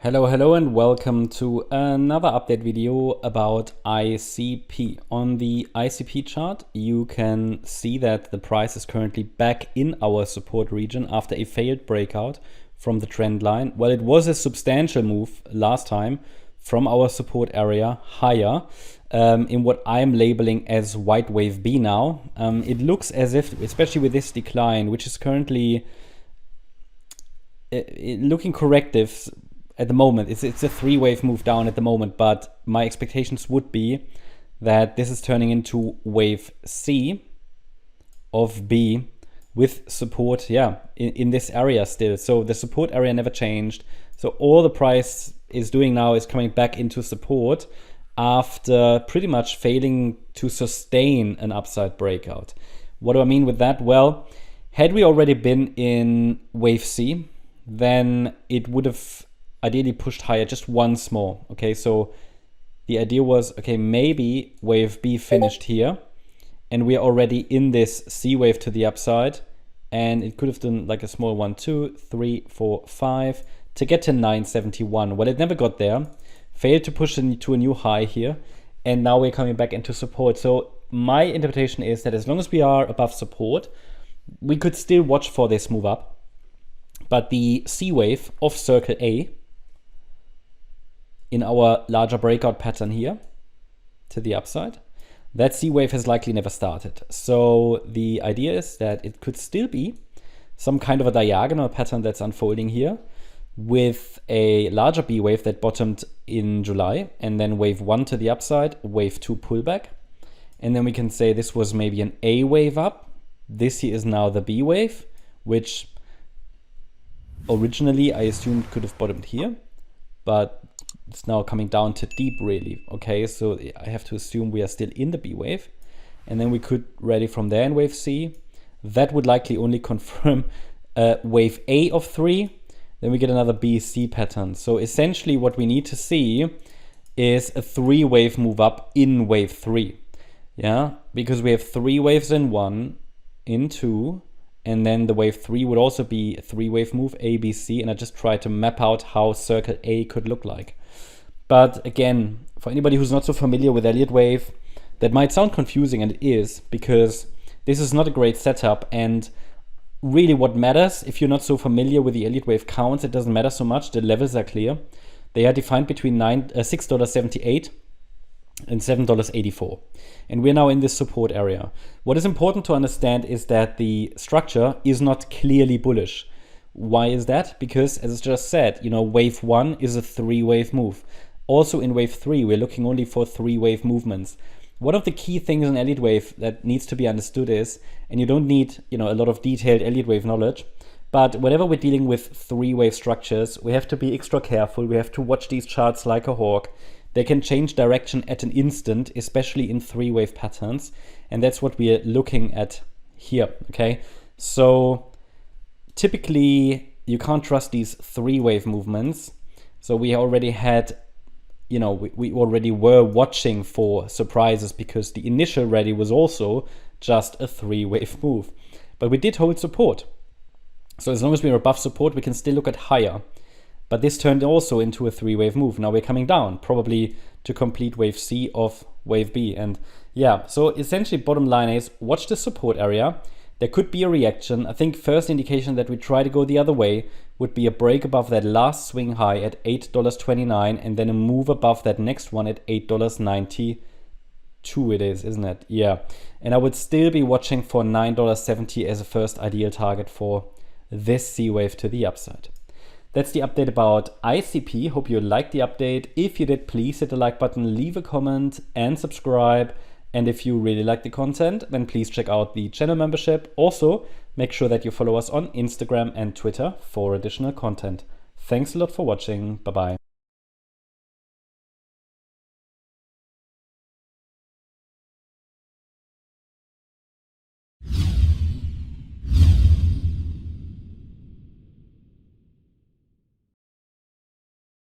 Hello and welcome to another update video about ICP. On the ICP chart, you can see that the price is currently back in our support region after a failed breakout from the trend line. Well, it was a substantial move last time from our support area higher in what I'm labeling as white wave B now. It looks as if, especially with this decline, which is currently looking corrective, at the moment, it's a three-wave move down at the moment, but my expectations would be that this is turning into wave C of B with support, in this area still. So the support area never changed. So all the price is doing now is coming back into support after pretty much failing to sustain an upside breakout. What do I mean with that? Well, had we already been in wave C, then it would have ideally pushed higher just once more. Okay, so the idea was, okay, maybe wave B finished here and we're already in this C wave to the upside, and it could have done like a small 1, 2, 3, 4, 5 to get to 971. Well, it never got there, failed to push into a new high here, and now we're coming back into support. So my interpretation is that as long as we are above support, we could still watch for this move up, but the C wave of circle A in our larger breakout pattern here to the upside, that C wave has likely never started. So the idea is that it could still be some kind of a diagonal pattern that's unfolding here with a larger B wave that bottomed in July, and then wave 1 to the upside, wave 2 pullback. And then we can say this was maybe an A wave up. This here is now the B wave, which originally I assumed could have bottomed here, but it's now coming down to deep really. Okay, so I have to assume we are still in the B wave, and then we could rally from there in wave C. That would likely only confirm wave A of 3. Then we get another B, C pattern. So essentially what we need to see is a 3-wave move up in wave 3. Yeah, because we have 3 waves in 1, in 2, and then the wave 3 would also be a 3-wave move, A, B, C, and I just tried to map out how circle A could look like. But again, for anybody who's not so familiar with Elliott wave, that might sound confusing, and it is, because this is not a great setup. And really what matters, if you're not so familiar with the Elliott wave counts, it doesn't matter so much. The levels are clear. They are defined between $6.78 and $7.84. And we're now in this support area. What is important to understand is that the structure is not clearly bullish. Why is that? Because, as I just said, wave 1 is a 3-wave move. Also in wave 3, we're looking only for 3-wave movements. One of the key things in Elliott wave that needs to be understood is, and you don't need a lot of detailed Elliott wave knowledge, but whenever we're dealing with 3-wave structures, we have to be extra careful. We have to watch these charts like a hawk. They can change direction at an instant, especially in 3-wave patterns. And that's what we are looking at here, okay? So typically, you can't trust these 3-wave movements. So we already had, we already were watching for surprises because the initial rally was also just a 3-wave move. But we did hold support. So as long as we're above support, we can still look at higher. But this turned also into a 3-wave move. Now we're coming down, probably to complete wave C of wave B. And yeah, so essentially bottom line is watch the support area. There could be a reaction. I think first indication that we try to go the other way would be a break above that last swing high at $8.29, and then a move above that next one at $8.92 it is, isn't it? Yeah. And I would still be watching for $9.70 as a first ideal target for this C wave to the upside. That's the update about ICP. Hope you liked the update. If you did, please hit the like button, leave a comment and subscribe. And if you really like the content, then please check out the channel membership. Also, make sure that you follow us on Instagram and Twitter for additional content. Thanks a lot for watching. Bye-bye.